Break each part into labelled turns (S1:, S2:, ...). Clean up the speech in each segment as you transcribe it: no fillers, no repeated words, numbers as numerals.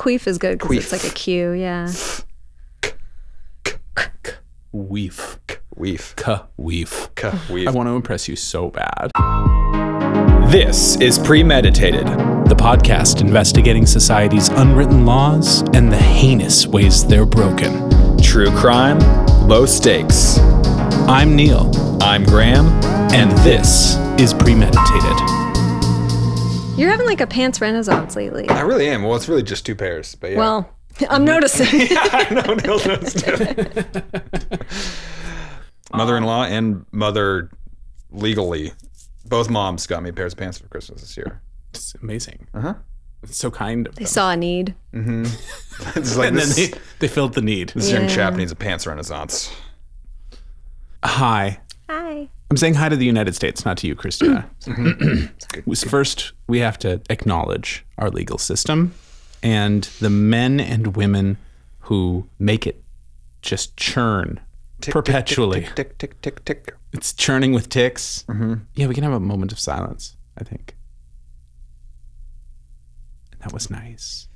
S1: queef is good because it's like a cue. Yeah.
S2: Weef.
S3: Weef.
S2: Ka-weef.
S3: Weef.
S2: I want to impress you so bad.
S3: This is Premeditated.
S2: The podcast investigating society's unwritten laws and the heinous ways they're broken.
S3: True crime, low stakes.
S2: I'm Neil.
S3: I'm Graham.
S2: And this is Premeditated.
S1: You're having like a pants renaissance lately.
S3: I really am. Well, it's really just two pairs, but yeah.
S1: Well, I'm noticing.
S3: Yeah, I know. Neil noticed it. Mother-in-law and mother legally. Both moms got me pairs of pants for Christmas this year.
S2: It's amazing.
S3: Uh-huh.
S2: It's so kind of them.
S1: They saw a need.
S3: Mm-hmm. It's like
S2: And
S3: this,
S2: then they filled the need.
S3: this young chap needs a pants renaissance.
S2: Hi.
S1: Hi.
S2: I'm saying hi to the United States, not to you, Christina. First, we have to acknowledge our legal system and the men and women who make it just churn perpetually.
S3: Tick, tick, tick, tick, tick, tick.
S2: It's churning with ticks.
S3: Mm-hmm.
S2: Yeah, we can have a moment of silence, I think. That was nice.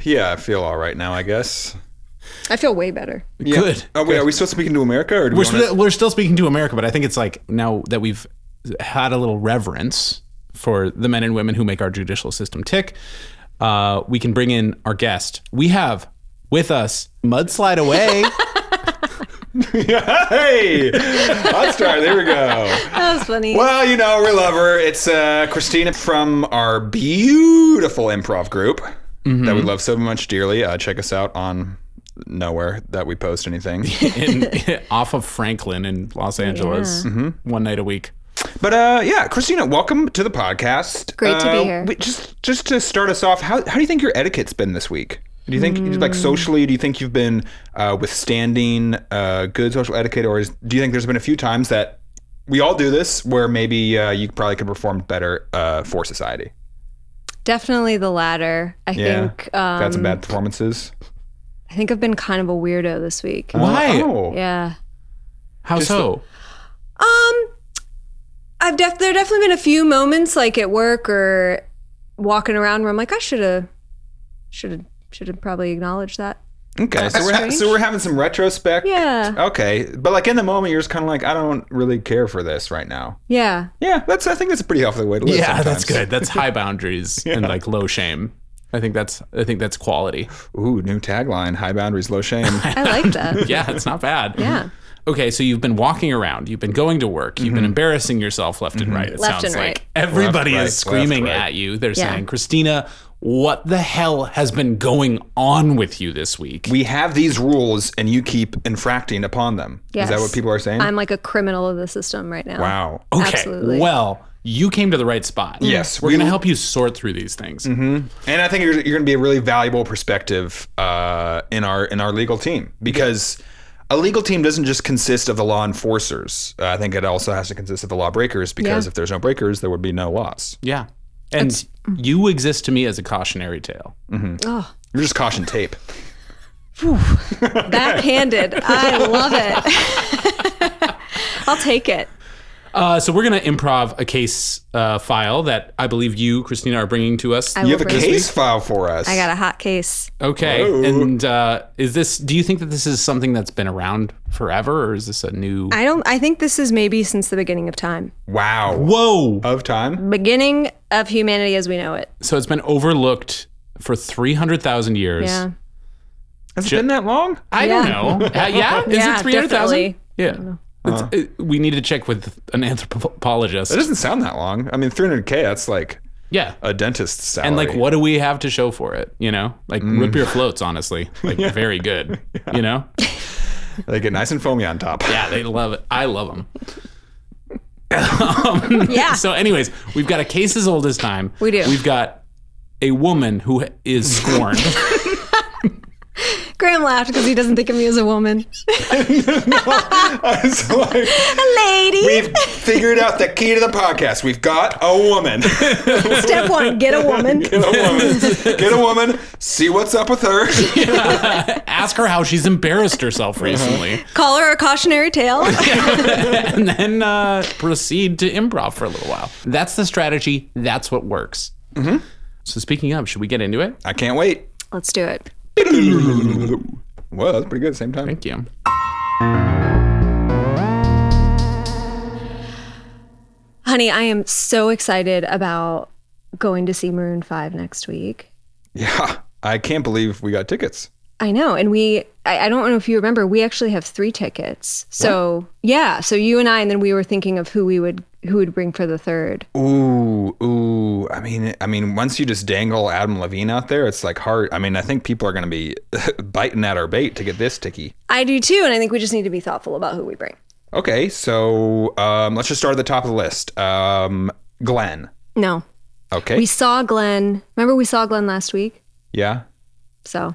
S3: Yeah, I feel all right now, I guess.
S1: I feel way better.
S3: Yeah.
S2: Good.
S3: Oh, wait, are we still speaking to America? Or do
S2: We're still speaking to America, but I think it's like now that we've had a little reverence for the men and women who make our judicial system tick, we can bring in our guest. We have with us Mudslide away.
S3: Hey, hot star. There we go.
S1: That was funny.
S3: Well, you know, we love her. It's Christina from our beautiful improv group that we love so much dearly. Check us out on nowhere that we post anything.
S2: Off of Franklin in Los Angeles, one night a week.
S3: But yeah, Christina, welcome to the podcast.
S1: Great to be here.
S3: Just to start us off, how do you think your etiquette's been this week? Do you think, like socially, do you think you've been withstanding good social etiquette, or do you think there's been a few times that we all do this where maybe you probably could perform better for society?
S1: Definitely the latter. I think.
S3: Had some bad performances.
S1: I think I've been kind of a weirdo this week.
S2: Why?
S3: Oh.
S1: Yeah.
S2: How so?
S1: There definitely been a few moments like at work or walking around where I'm like, I should have probably acknowledged that.
S3: Okay, so
S1: Strange.
S3: we're having some retrospect.
S1: Yeah.
S3: Okay, but like in the moment, you're just kind of like, I don't really care for this right now.
S1: Yeah.
S3: Yeah, I think that's a pretty healthy way to live.
S2: Yeah,
S3: sometimes.
S2: that's good. That's high boundaries and like low shame. I think that's quality.
S3: Ooh, new tagline: high boundaries, low shame.
S1: I like that.
S2: Yeah, it's not bad.
S1: Yeah.
S2: Okay, so you've been walking around, you've been going to work, you've been embarrassing yourself left and right. It
S1: Left
S2: sounds
S1: and
S2: like
S1: right.
S2: everybody
S3: Left, right,
S2: is screaming
S3: left, right.
S2: at you. They're
S1: Yeah.
S2: saying, Christina, what the hell has been going on with you this week?
S3: We have these rules, and you keep infracting upon them.
S1: Yes.
S3: Is that what people are saying?
S1: I'm like a criminal of the system right now.
S3: Wow.
S2: Okay,
S1: Absolutely.
S2: well, you came to the right spot.
S3: Yes,
S2: We're going to help you sort through these things.
S3: And I think you're going to be a really valuable perspective in our legal team, because a legal team doesn't just consist of the law enforcers. I think it also has to consist of the law breakers, because if there's no breakers, there would be no laws.
S2: Yeah. And you exist to me as a cautionary tale.
S1: Oh,
S3: You're just caution tape.
S1: backhanded. I love it. I'll take it.
S2: So we're going to improv a case file that I believe you, Christina, are bringing to us.
S3: You have a
S1: bring
S3: case file for us.
S1: I got a hot case.
S2: Okay.
S3: Whoa.
S2: And do you think that this is something that's been around forever, or is this a new...
S1: I think this is maybe since the beginning of time.
S3: Wow.
S2: Whoa.
S3: Of time?
S1: Beginning of humanity as we know it.
S2: So it's been overlooked for 300,000 years.
S1: Yeah.
S3: Has it been that long?
S2: I don't know. Yeah? Is
S1: Yeah,
S2: it 300,000?
S1: definitely.
S2: Yeah. We need to check with an anthropologist.
S3: It doesn't sound that long. I mean, 300K, that's like
S2: Yeah.
S3: a dentist's salary.
S2: And like, what do we have to show for it? You know, like root beer floats, honestly, like very good, you know?
S3: They get nice and foamy on top.
S2: Yeah, they love it. I love them.
S1: Yeah.
S2: So anyways, we've got a case as old as time.
S1: We do.
S2: We've got a woman who is scorned.
S1: Graham laughed because he doesn't think of me as a woman.
S3: I was like,
S1: A lady.
S3: we've figured out the key to the podcast. We've got a woman.
S1: Step one, get a woman.
S3: Get a woman. Get a woman. See what's up with her.
S2: Ask her how she's embarrassed herself recently.
S1: Call her a cautionary tale.
S2: And then proceed to improv for a little while. That's the strategy. That's what works. So speaking of, should we get into it?
S3: I can't wait.
S1: Let's do it.
S3: Whoa, that's pretty good at the same time.
S2: Thank you.
S1: Honey, I am so excited about going to see Maroon 5 next week.
S3: Yeah, I can't believe we got tickets.
S1: I know. And I don't know if you remember, we actually have 3 tickets. So yeah, so you and I, and then we were thinking of who would bring for the third.
S3: Ooh. I mean, once you just dangle Adam Levine out there, it's like hard. I mean, I think people are going to be biting at our bait to get this ticky.
S1: I do too. And I think we just need to be thoughtful about who we bring.
S3: Okay. So let's just start at the top of the list. Glenn.
S1: No.
S3: Okay.
S1: We saw Glenn. Remember we saw Glenn last week?
S3: Yeah.
S1: So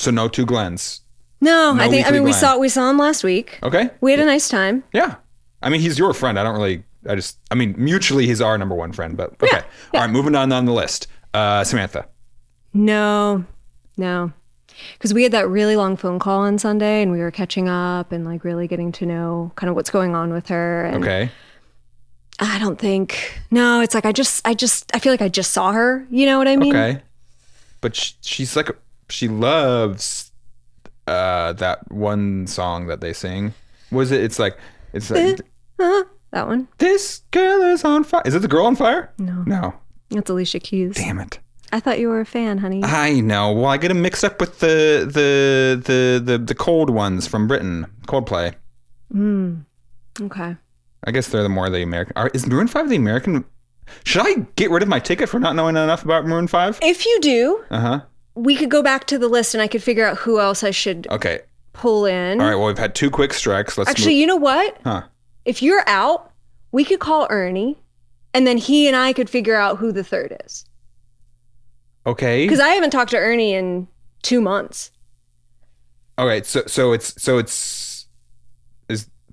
S3: no 2 Glens.
S1: No, I
S3: weekly
S1: mean, we
S3: Glenn.
S1: saw him last week.
S3: Okay.
S1: We had a nice time.
S3: Yeah. I mean, he's your friend. Mutually, he's our number one friend, but okay.
S1: Yeah.
S3: All right, moving on the list. Samantha.
S1: No. Because we had that really long phone call on Sunday and we were catching up and like really getting to know kind of what's going on with her. And
S3: Okay.
S1: I don't think, no, it's like, I feel like I just saw her. You know what I mean?
S3: Okay. But she's like, she loves that one song that they sing. Was it? It's like
S1: that one.
S3: This girl is on fire. Is it the girl on fire? No.
S1: That's Alicia Keys.
S3: Damn it.
S1: I thought you were a fan, honey.
S3: I know. Well, I get them mixed up with the cold ones from Britain, Coldplay.
S1: Okay.
S3: I guess they're the American. Is Maroon 5 the American? Should I get rid of my ticket for not knowing enough about Maroon 5?
S1: If you do,
S3: Uh-huh.
S1: we could go back to the list and I could figure out who else I should
S3: Okay.
S1: pull in.
S3: All right. Well, we've had 2 quick strikes. Let's
S1: Actually, you know what?
S3: Huh.
S1: If you're out, we could call Ernie and then he and I could figure out who the third is.
S3: Okay.
S1: Because I haven't talked to Ernie in 2 months.
S3: All right.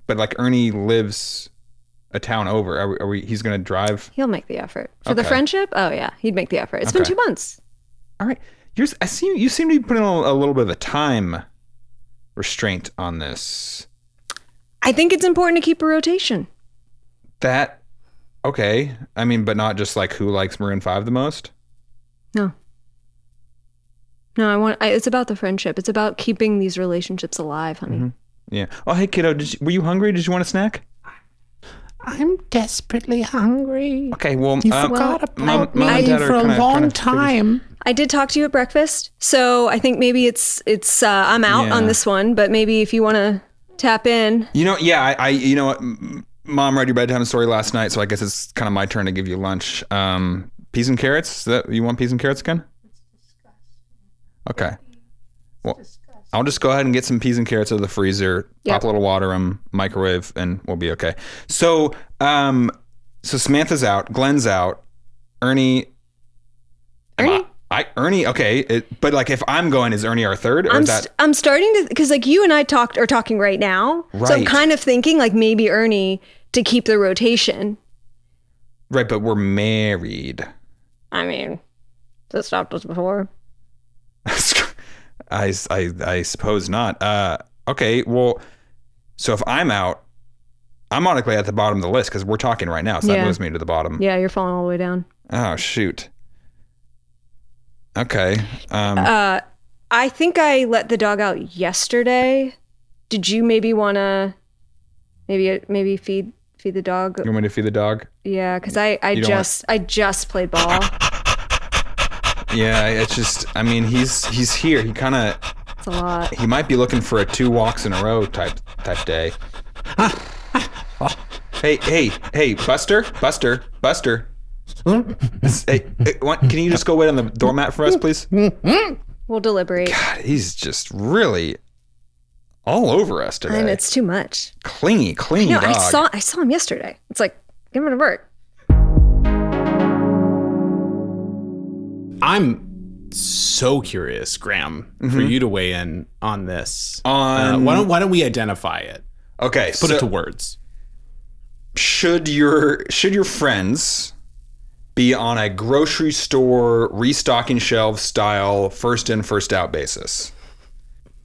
S3: But like Ernie lives a town over. Are we? He's gonna drive.
S1: He'll make the effort for the
S3: Okay.
S1: friendship. Oh yeah, he'd make the effort. It's been
S3: Okay.
S1: 2 months.
S3: All right. I see you seem to be putting a little bit of a time restraint on this.
S1: I think it's important to keep a rotation.
S3: Okay. I mean, but not just like who likes Maroon 5 the most.
S1: No, it's about the friendship. It's about keeping these relationships alive, honey.
S3: Mm-hmm. Yeah. Oh, hey kiddo, were you hungry? Did you want a snack?
S2: I'm desperately hungry.
S3: Okay. Well,
S2: You forgot about
S3: Mom and
S2: me
S3: Dad are
S2: for a
S3: kinda
S2: long
S3: trying to figure-
S2: time.
S1: I did talk to you at breakfast, so I think maybe it's I'm out
S3: Yeah.
S1: on this one. But maybe if you want to tap in,
S3: You know, yeah. I you know what? Mom read your bedtime story last night, so I guess it's kind of my turn to give you lunch. Peas and carrots. You want peas and carrots again? Okay. Well, I'll just go ahead and get some peas and carrots out of the freezer, pop a little water in them, microwave, and we'll be okay. So, Samantha's out, Glenn's out, Ernie. Ernie, okay. But like, if I'm going, is Ernie our third? Or
S1: I'm starting to, because like you and I are talking right now.
S3: Right.
S1: So I'm kind of thinking like maybe Ernie to keep the rotation.
S3: Right, but we're married.
S1: I mean, that stopped us before.
S3: I suppose not. Okay, well, so if I'm out, I'm automatically at the bottom of the list because we're talking right now. So that moves me to the bottom.
S1: Yeah, you're falling all the way down.
S3: Oh, shoot. Okay.
S1: I think I let the dog out yesterday. Did you maybe want to maybe feed the dog?
S3: You want me to feed the dog?
S1: Yeah, because I just played ball.
S3: Yeah, it's just, I mean, he's here. He kind of,
S1: It's a lot.
S3: he might be looking for a 2 walks in a row type day. Hey, Buster. Hey, can you just go wait on the doormat for us, please?
S1: We'll deliberate.
S3: God, he's just really all over us today.
S1: And it's too much.
S3: Clingy
S1: No,
S3: dog.
S1: I saw him yesterday. It's like, give him a break.
S2: I'm so curious, Graham, for you to weigh in on this.
S3: On-
S2: Why don't we identify it?
S3: Okay,
S2: Put it to words.
S3: Should your friends be on a grocery store restocking shelf style first in first out basis?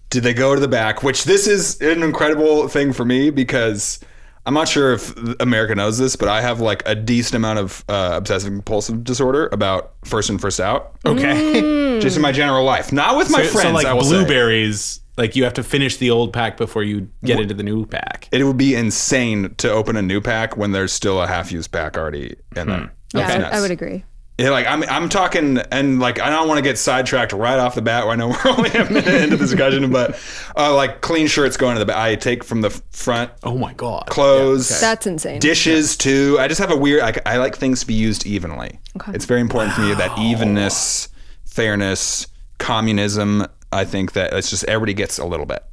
S3: Did they go to the back? Which this is an incredible thing for me because I'm not sure if America knows this, but I have like a decent amount of obsessive compulsive disorder about first in, first out.
S2: Okay.
S3: Just in my general life. Not with my friends,
S2: So like
S3: I will
S2: blueberries, like you have to finish the old pack before you get into the new pack.
S3: It would be insane to open a new pack when there's still a half-used pack already in there.
S1: Yeah, I would agree.
S3: Yeah, like I'm talking, and like I don't want to get sidetracked right off the bat. Where I know we're only a minute into the discussion, but like clean shirts going to the back. I take from the front.
S2: Oh my god,
S3: clothes.
S2: Yeah, okay.
S1: That's insane.
S3: Dishes too. I just have a weird. I like things to be used evenly. Okay. It's very important to me that evenness, fairness, communism. I think that it's just everybody gets a little bit.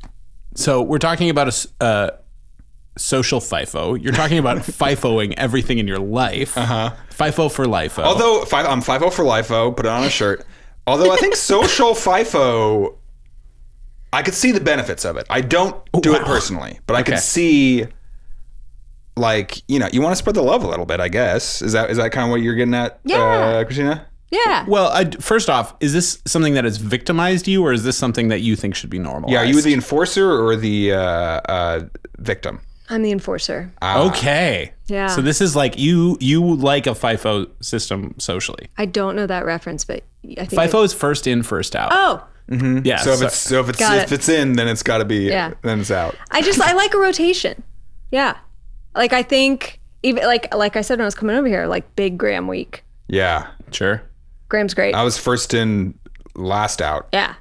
S2: So we're talking about a social FIFO. You're talking about FIFOing everything in your life. FIFO for LIFO.
S3: Although I'm FIFO for LIFO, put it on a shirt. Although I think social FIFO, I could see the benefits of it. I don't do it personally, but I could see, like, you know, you want to spread the love a little bit, I guess. Is that kind of what you're getting at, Christina?
S1: Yeah.
S2: Well, first off, is this something that has victimized you, or is this something that you think should be normalized?
S3: Yeah, are you the enforcer or the victim?
S1: I'm the enforcer.
S2: Okay.
S1: Yeah.
S2: So this is like you like a FIFO system socially.
S1: I don't know that reference, but I think
S2: FIFO is first in, first out.
S1: Oh.
S2: Mm-hmm. Yeah.
S3: So if it's in, then it's got to be.
S1: Yeah.
S3: Then it's out.
S1: I like a rotation. Yeah. Like I think even like I said when I was coming over here, like big Graham week.
S3: Yeah.
S2: Sure.
S1: Graham's great.
S3: I was first in, last out.
S1: Yeah.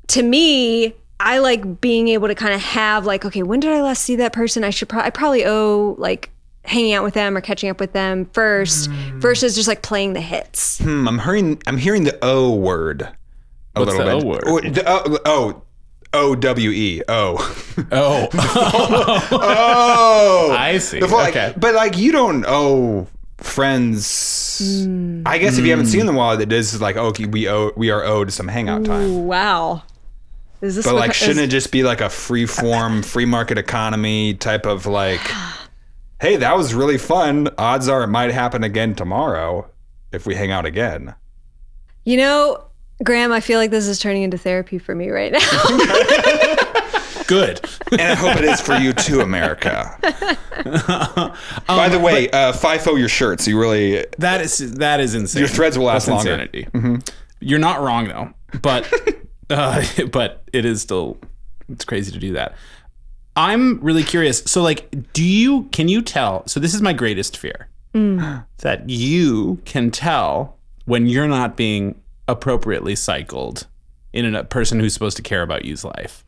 S1: To me, I like being able to kind of have like, okay, when did I last see that person? I probably owe like hanging out with them or catching up with them first versus just like playing the hits.
S3: I'm hearing the O word a
S2: What's
S3: little
S2: the
S3: bit.
S2: O word?
S3: OWE. Oh.
S2: Oh. I see. Okay.
S3: But like you don't owe friends. I guess if you haven't seen them while it is like, okay, we are owed some hangout time.
S1: Ooh, wow. Is this
S3: but like shouldn't it just be like a free form, free market economy type of like, hey, that was really fun. Odds are it might happen again tomorrow if we hang out again.
S1: You know, Graham, I feel like this is turning into therapy for me right now.
S2: Good.
S3: And I hope it is for you too, America. By the way, FIFO your shirts. You really...
S2: That is insane.
S3: Your threads will last longer.
S2: Insanity. Mm-hmm. You're not wrong though, but it is still, it's crazy to do that. I'm really curious. So like, can you tell, so this is my greatest fear, that you can tell when you're not being appropriately cycled in a person who's supposed to care about you's life.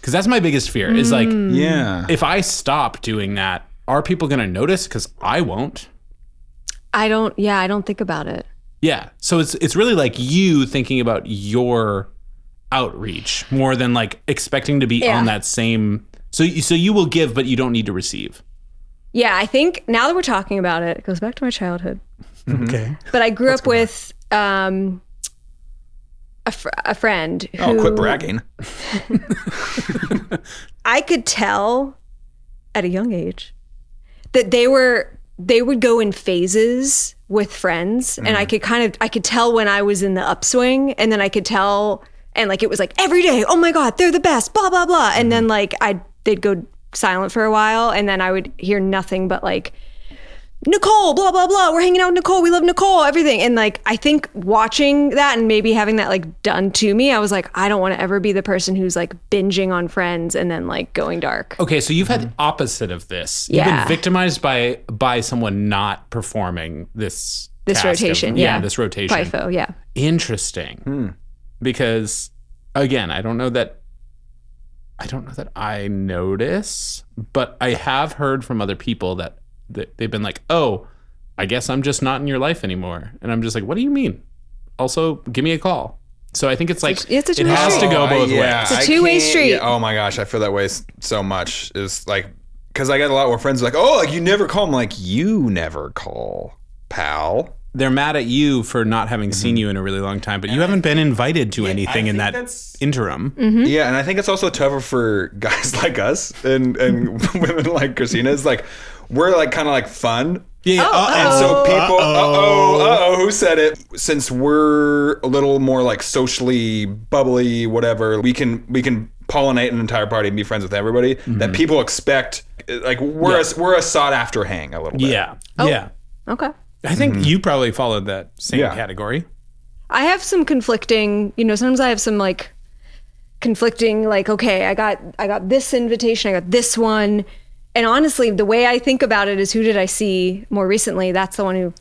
S2: Because that's my biggest fear is like, if I stop doing that, are people going to notice? Because I won't.
S1: I don't think about it.
S2: Yeah. So it's really like you thinking about your outreach more than like expecting to be on that same. So you will give, but you don't need to receive. Yeah.
S1: I think now that we're talking about it, it goes back to my childhood.
S2: Okay.
S1: But I grew up with a friend who...
S3: Oh, quit bragging.
S1: I could tell at a young age that they would go in phases with friends, and I could tell when I was in the upswing, and then I could tell, and like it was like every day, oh my god, they're the best, blah blah blah, and then like they'd go silent for a while, and then I would hear nothing but like, Nicole, blah blah blah, we're hanging out with Nicole, we love Nicole, everything. And like I think watching that and maybe having that like done to me, I was like, I don't want to ever be the person who's like binging on Friends and then like going dark.
S2: Okay, so you've had the opposite of this. You've been victimized by someone not performing this
S1: rotation.
S2: This rotation.
S1: FIFO, yeah.
S2: Interesting. Because again, I don't know that I notice, but I have heard from other people that they've been like, oh, I guess I'm just not in your life anymore. And I'm just like, what do you mean? Also, give me a call. So I think it's like, it has to go both ways.
S1: It's a two-way street.
S3: Yeah, oh my gosh, I feel that way so much. Is like, because I got a lot more friends like, oh, like you never call. I'm like, you never call, pal.
S2: They're mad at you for not having seen you in a really long time, but you haven't been invited to anything in that interim.
S3: Yeah, and I think it's also tougher for guys like us and women like Christina. It's like, we're like kind of like fun.
S2: Yeah.
S3: And so people, who said it? Since we're a little more like socially bubbly, whatever, we can pollinate an entire party and be friends with everybody. That people expect like we're a sought after hang a little bit.
S2: Yeah. Yeah.
S1: Okay.
S2: I think you probably followed that same category.
S1: I have some conflicting, sometimes I have some like conflicting, like, okay, I got this invitation, I got this one. And honestly, the way I think about it is, who did I see more recently? That's the one who.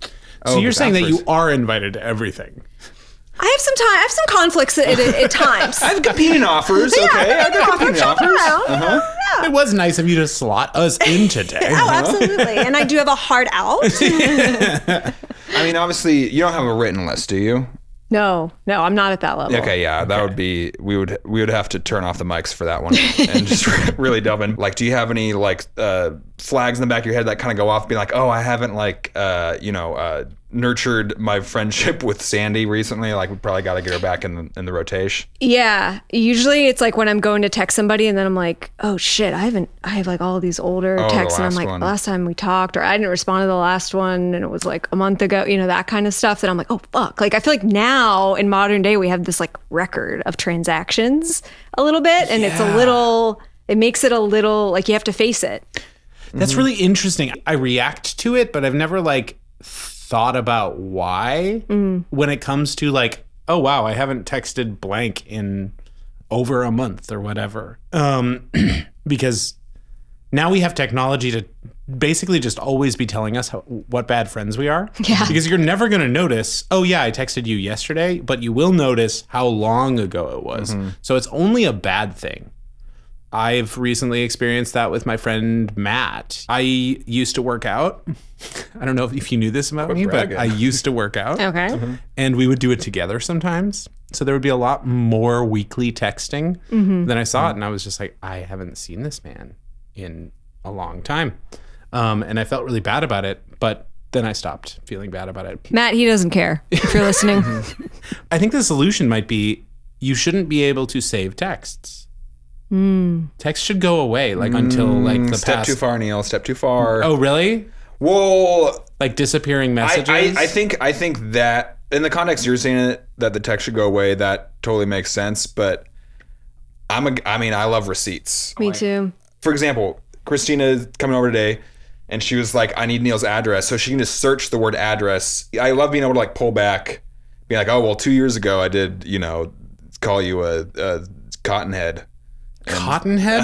S2: So you're saying that you are invited to everything.
S1: I have some conflicts at times.
S3: I have competing offers, okay? I got competing offers.
S2: It was nice of you to slot us in today.
S1: Oh, absolutely. And I do have a hard out.
S3: I mean, obviously, you don't have a written list, do you?
S1: No, I'm not at that level.
S3: Okay, yeah, that would be, we would have to turn off the mics for that one and just really delve in. Like, do you have any like flags in the back of your head that kind of go off, being like, oh, I haven't like nurtured my friendship with Sandy recently. Like, we probably got to get her back in the rotation.
S1: Yeah, usually it's like when I'm going to text somebody and then I'm like, oh shit, I have like all these older texts and I'm like, last time we talked, or I didn't respond to the last one and it was like a month ago, that kind of stuff. That I'm like, oh fuck. Like, I feel like now in modern day we have this like record of transactions a little bit, and it makes it a little like you have to face it.
S2: That's really interesting. I react to it, but I've never like thought about why when it comes to like, oh wow, I haven't texted blank in over a month or whatever. Because now we have technology to basically just always be telling us what bad friends we are.
S1: Yeah.
S2: Because you're never going to notice, oh yeah, I texted you yesterday, but you will notice how long ago it was. So it's only a bad thing. I've recently experienced that with my friend Matt. I used to work out. I don't know if you knew this about me, but I used to work out.
S1: Okay.
S2: And we would do it together sometimes. So there would be a lot more weekly texting than I saw it. And I was just like, I haven't seen this man in a long time. And I felt really bad about it, but then I stopped feeling bad about it.
S1: Matt, he doesn't care if you're listening.
S2: I think the solution might be, you shouldn't be able to save texts. Text should go away until like the
S3: step too far, Neil. Step too far.
S2: Oh, really?
S3: Well,
S2: like disappearing messages.
S3: I think that in the context you're saying it, that the text should go away, that totally makes sense. But I love receipts.
S1: Me too.
S3: For example, Christina is coming over today, and she was like, I need Neil's address, so she can just search the word address. I love being able to like pull back, be like, oh well, 2 years ago I did call you a cottonhead.
S2: Cottonhead?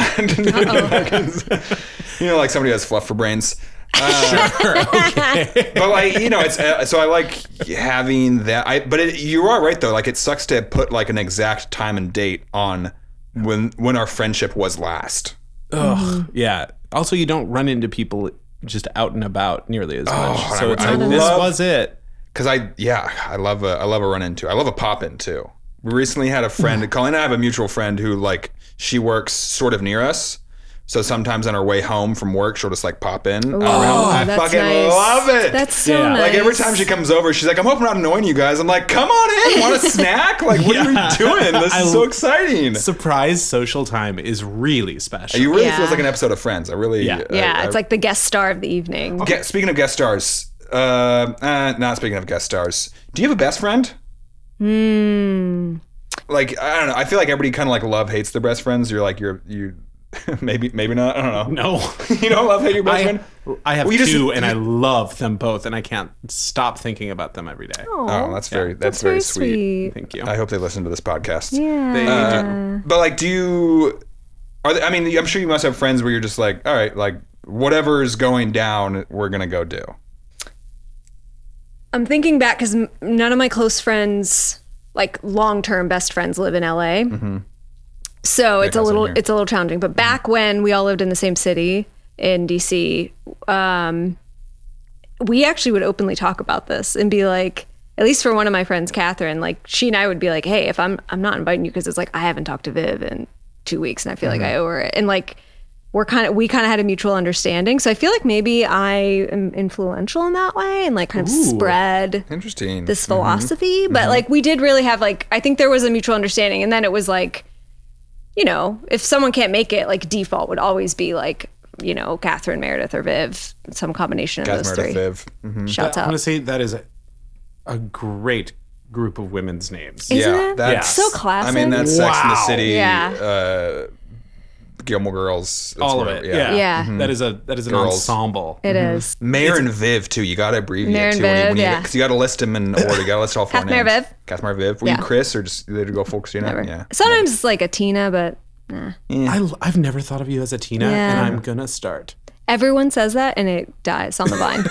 S3: Like somebody who has fluff for brains.
S2: Sure, okay.
S3: But like, it's so I like having that. You are right though. Like, it sucks to put like an exact time and date on when our friendship was last.
S2: Ugh, yeah. Also, you don't run into people just out and about nearly as much. So it's like, this was it. Because
S3: I love a run into. I love a pop in too. We recently had a friend, Colleen and I have a mutual friend who like, she works sort of near us. So sometimes on our way home from work, she'll just like pop in. I fucking love it.
S1: That's so nice.
S3: Like every time she comes over, she's like, I'm hoping I'm not annoying you guys. I'm like, come on in. Want a snack? Like, what are we doing? This is so exciting.
S2: Surprise social time is really special.
S3: It really feels like an episode of Friends. I really.
S1: It's like the guest star of the evening.
S3: Speaking of guest stars, not speaking of guest stars, do you have a best friend? Like, I don't know. I feel like everybody kind of like love hates their best friends. You're like, you maybe not. I don't know.
S2: No.
S3: You don't love hate your best friend?
S2: I have two, and I love them both, and I can't stop thinking about them every day.
S3: Oh, that's very sweet.
S2: Thank you.
S3: I hope they listen to this podcast.
S1: Yeah.
S2: They do.
S3: But like, I'm sure you must have friends where you're just like, all right, like whatever is going down, we're going to go do.
S1: I'm thinking back because none of my close friends, like long-term best friends, live in LA. So it's a little challenging. But back when we all lived in the same city in DC, we actually would openly talk about this and be like, at least for one of my friends, Catherine, like she and I would be like, hey, if I'm not inviting you because it's like I haven't talked to Viv in 2 weeks and I feel like I owe her it. And like we kind of had a mutual understanding. So I feel like maybe I am influential in that way and like kind of spread this philosophy. But like we did really have like, I think there was a mutual understanding. And then it was like, if someone can't make it, like default would always be like, Catherine, Meredith, or Viv, some combination of those three.
S3: Viv.
S1: Shouts out.
S2: I want to say that is a great group of women's names.
S1: Isn't it?
S3: That's
S1: so classic.
S3: I mean, that's Sex in the City. Gilmore Girls. That's
S2: All of
S3: where-
S2: it. Yeah.
S1: Yeah.
S2: That is an
S3: Girls.
S2: ensemble.
S1: It is.
S3: Mayor and Viv too. You gotta abbreviate
S1: Mayor and
S3: too.
S1: Viv, yeah.
S3: Because you gotta list them in order. You gotta list all 4
S1: Kath, Mayor,
S3: names.
S1: Viv.
S3: Kath, Mayor, Viv. Were
S1: Yeah.
S3: you Chris or just did you go full Christina?
S1: Never.
S3: Yeah.
S1: Sometimes it's like a Tina, but nah.
S2: I've never thought of you as a Tina,
S1: Yeah.
S2: and I'm gonna start.
S1: Everyone says that, and it dies on the vine.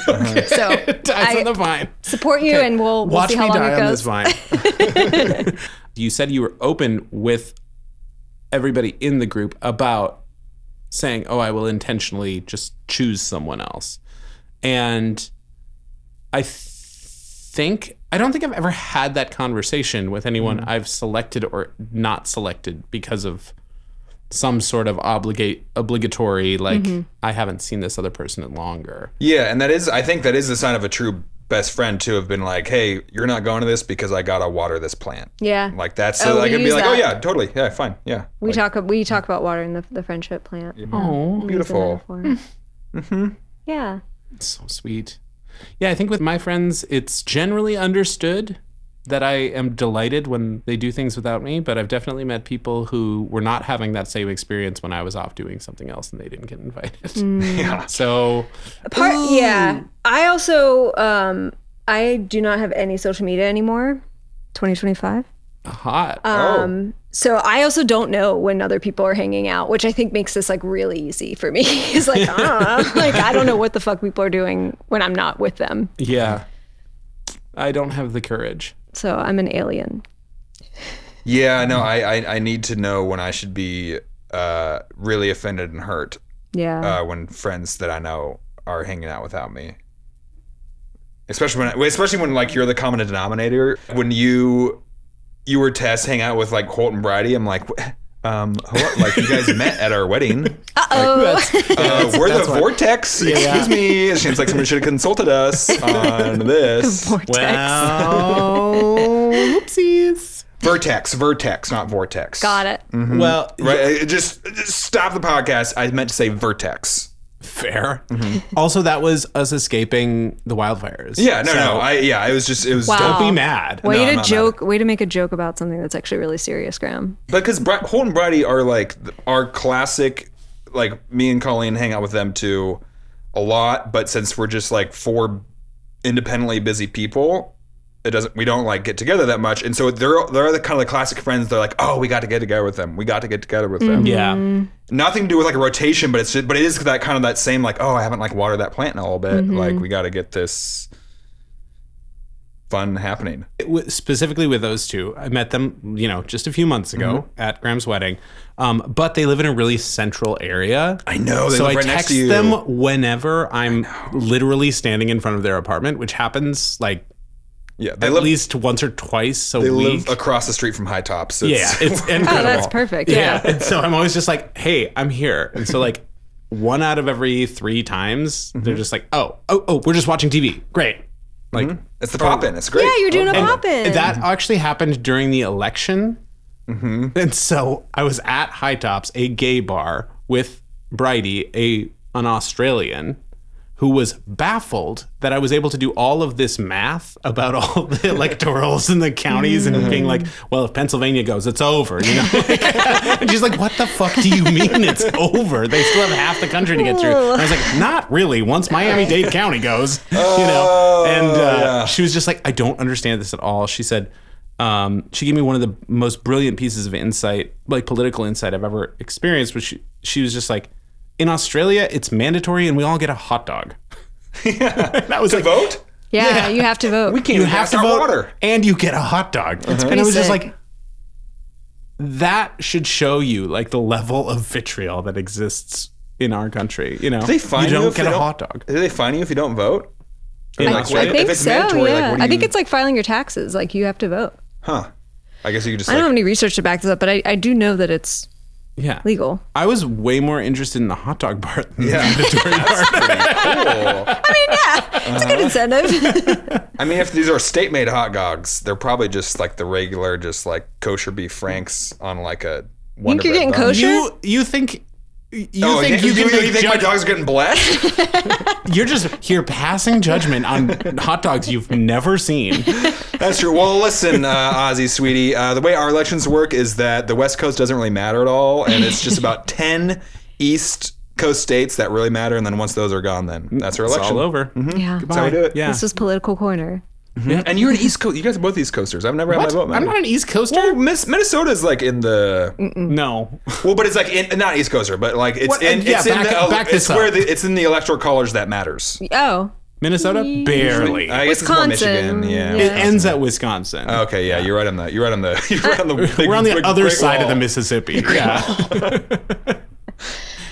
S1: So
S2: Dies on the vine.
S1: support you, and we'll
S2: Watch
S1: see how
S2: me
S1: long
S2: die
S1: it
S2: on this
S1: goes.
S2: vine. You said you were open with everybody in the group about saying, "Oh, I will intentionally just choose someone else," and I don't think I've ever had that conversation with anyone I've selected or not selected because of some sort of obligatory, like, I haven't seen this other person in longer.
S3: Yeah, and I think that is the sign of a true best friend too, have been like, hey, you're not going to this because I gotta water this plant.
S1: Yeah.
S3: Like that's
S1: Oh,
S3: I
S1: we
S3: can be
S1: use
S3: like,
S1: that.
S3: oh yeah, totally, yeah, fine, yeah.
S1: We talk about watering the friendship plant.
S2: Oh,
S1: We use
S3: beautiful.
S1: the metaphor. Yeah.
S2: it's so sweet. Yeah, I think with my friends, it's generally understood that I am delighted when they do things without me, but I've definitely met people who were not having that same experience when I was off doing something else and they didn't get invited.
S3: Yeah.
S2: So,
S1: Yeah. I also I do not have any social media anymore. 2025.
S2: hot.
S1: So I also don't know when other people are hanging out, which I think makes this like really easy for me. It's like, I don't know what the fuck people are doing when I'm not with them.
S2: Yeah. I don't have the courage.
S1: So I'm an alien.
S3: Yeah, no, I need to know when I should be really offended and hurt
S1: Yeah.
S3: when friends that I know are hanging out without me. Especially when like you're the common denominator. When you were Tess hang out with like Holt and Bridie, I'm like, like you guys met at our wedding. We're the Vortex. Excuse me. It seems like somebody should have consulted us on this.
S1: Vortex.
S2: Well, whoopsies.
S3: Vertex, not Vortex.
S1: Got it.
S2: Well,
S3: Right. Just stop the podcast. I meant to say Vertex.
S2: fair. Also, that was us escaping the wildfires.
S3: Yeah, no. It was
S1: Wow.
S2: Don't be mad.
S1: Way
S3: I'm
S1: to
S3: not
S1: joke. Way to make a joke about something that's actually really serious, Graham.
S3: Because Holt and Bridie are like our classic, like me and Colleen hang out with them too a lot, but since we're just like 4 independently busy people, we don't like get together that much. And so they're the kind of the classic friends. They're like, oh, we got to get together with them.
S2: Yeah.
S3: Nothing to do with like a rotation, but it is that kind of that same like, oh, I haven't like watered that plant in a little bit. Like we got to get this fun happening.
S2: Specifically with those two, I met them, just a few months ago at Graham's wedding. But they live in a really central area.
S3: I know. They
S2: So
S3: live
S2: I
S3: right next
S2: text
S3: to you.
S2: them whenever I'm literally standing in front of their apartment, which happens like
S3: Yeah,
S2: at least once or twice a
S3: They
S2: week.
S3: live across the street from High Tops. So
S2: Yeah, it's incredible.
S1: Oh, that's perfect.
S2: Yeah. And so I'm always just like, hey, I'm here. And so like 1 out of every 3 times, they're just like, oh, we're just watching TV. Great. Like
S3: it's the pop-in. It's great.
S1: Yeah, you're doing a pop-in.
S2: that actually happened during the election. And so I was at High Tops, a gay bar, with Bridie, an Australian, who was baffled that I was able to do all of this math about all the electorals in the counties and being like, well, if Pennsylvania goes, it's over, and she's like, what the fuck do you mean it's over? They still have half the country to get through. And I was like, not really. Once Miami-Dade County goes, And she was just like, I don't understand this at all. She said, she gave me one of the most brilliant pieces of insight, like political insight I've ever experienced, which she was just like, in Australia, it's mandatory and we all get a hot dog.
S3: Yeah.
S2: I was
S3: to
S2: like,
S3: vote?
S1: Yeah, you have to vote.
S3: We can't
S2: you
S3: even
S2: have
S3: pass
S2: to
S3: our
S2: vote
S3: water.
S2: and you get a hot dog. And
S1: pretty
S2: I was just
S1: sick.
S2: like, that should show you like the level of vitriol that exists in our country. You know,
S3: Do they fine
S2: you
S3: you
S2: don't
S3: if
S2: get
S3: they
S2: a
S3: don't-
S2: hot dog.
S3: Do they fine you if you don't vote?
S2: In
S3: Like,
S2: Australia?
S1: I think
S3: if it's
S1: so.
S3: mandatory,
S1: Yeah,
S3: like, what do
S1: I think
S3: you-
S1: it's like filing your taxes. Like you have to vote.
S3: Huh. I guess you could just
S1: I don't have
S3: like...
S1: any research to back this up, but I do know that it's
S2: Yeah.
S1: legal.
S2: I was way more interested in the hot dog part than
S3: Yeah.
S2: the mandatory part.
S3: Cool.
S1: I mean, yeah, it's a good incentive.
S3: I mean, if these are state-made hot dogs, they're probably just like the regular, just like kosher beef franks on like a Wonder
S1: you're
S3: Bread
S1: getting
S3: bun.
S1: kosher?
S2: You think You think
S3: my dog's getting blessed?
S2: You're just here passing judgment on hot dogs you've never seen.
S3: That's true. Well, listen, Ozzy, sweetie, the way our elections work is that the West Coast doesn't really matter at all, and it's just about 10 East Coast states that really matter, and then once those are gone, then that's our election.
S2: It's all over.
S3: Mm-hmm.
S1: Yeah.
S3: That's how we do it.
S2: Yeah.
S1: This was Political Corner.
S3: Mm-hmm. Yeah. And you're an East Coast. You guys are both East Coasters. I've never had my vote.
S2: I'm not an East Coaster.
S3: Well, Minnesota's like in the
S2: No.
S3: Well, but it's like not East Coaster, but like it's it's in the electoral college that matters.
S1: Oh.
S2: Minnesota? Barely.
S3: I guess
S1: Wisconsin.
S3: It's more Michigan. Yeah.
S2: It ends at Wisconsin.
S3: Okay, yeah, you're right on the big,
S2: We're on the other
S3: Great
S2: side of
S3: Wall.
S2: the Mississippi. Yeah.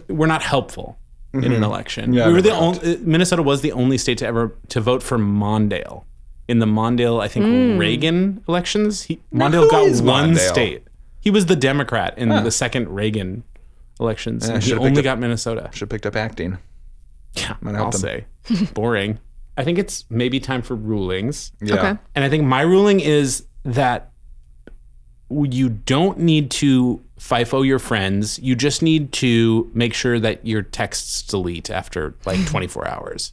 S2: We're not helpful in an election.
S3: Yeah,
S2: we were the only. Minnesota was the only state to vote for Mondale. In the Mondale, I think Reagan elections, Mondale got one state. He was the Democrat in the second Reagan elections. And he only got Minnesota.
S3: Should have picked up acting.
S2: Yeah, I'll say. Boring. I think it's maybe time for rulings.
S3: Yeah.
S1: Okay.
S2: And I think my ruling is that you don't need to FIFO your friends. You just need to make sure that your texts delete after like 24 hours.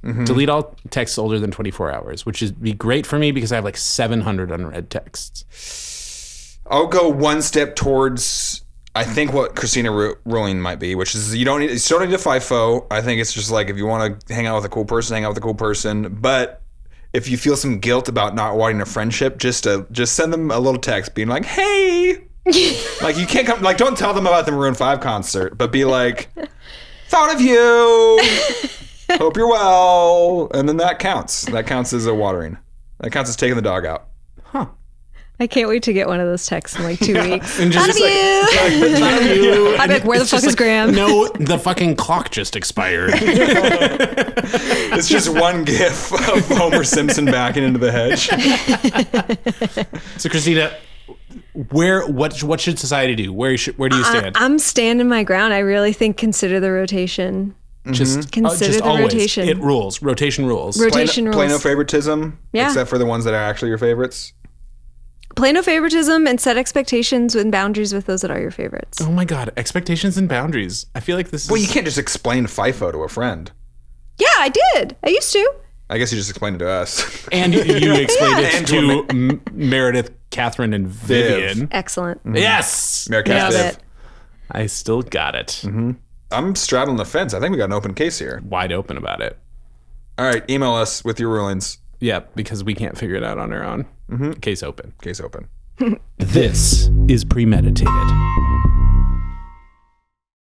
S2: Mm-hmm. Delete all texts older than 24 hours, which would be great for me because I have like 700 unread texts.
S3: I'll go one step towards, I think, what Christina ruling might be, which is you still don't need to FIFO. I think it's just like if you want to hang out with a cool person, hang out with a cool person. But if you feel some guilt about not wanting a friendship, just send them a little text being like, hey, like you can't come, like don't tell them about the Maroon 5 concert, but be like, thought of you. Hope you're well. And then that counts. That counts as a watering. That counts as taking the dog out.
S2: Huh.
S1: I can't wait to get one of those texts in like 2 weeks.
S2: And
S1: Thought of you. I'd be like, where the fuck is Graham?
S2: No, the fucking clock just expired.
S3: It's just one gif of Homer Simpson backing into the hedge.
S2: So, Christina, what should society do? Where do you stand?
S1: I'm standing my ground. I really think consider the rotation.
S2: Just
S1: Consider the
S2: always.
S1: rotation.
S2: It rules. Rotation rules.
S1: Rotation
S3: Play no
S1: rules.
S3: favoritism,
S1: Yeah.
S3: except for the ones that are actually your favorites.
S1: Play no favoritism and set expectations and boundaries with those that are your favorites.
S2: Oh my God. Expectations and boundaries. I feel like this is...
S3: Well, you can't just explain FIFO to a friend.
S1: Yeah, I did. I used to.
S3: I guess you just explained it to us.
S2: And you explained it
S3: And
S2: to Meredith, Catherine, and Vivian.
S1: Excellent.
S2: Yes!
S3: Meredith.
S1: Love it.
S2: I still got it.
S3: I'm straddling the fence. I think we got an open case here.
S2: Wide open about it.
S3: All right, email us with your rulings.
S2: Yeah, because we can't figure it out on our own. Case open.
S3: Case open.
S2: This is Premeditated.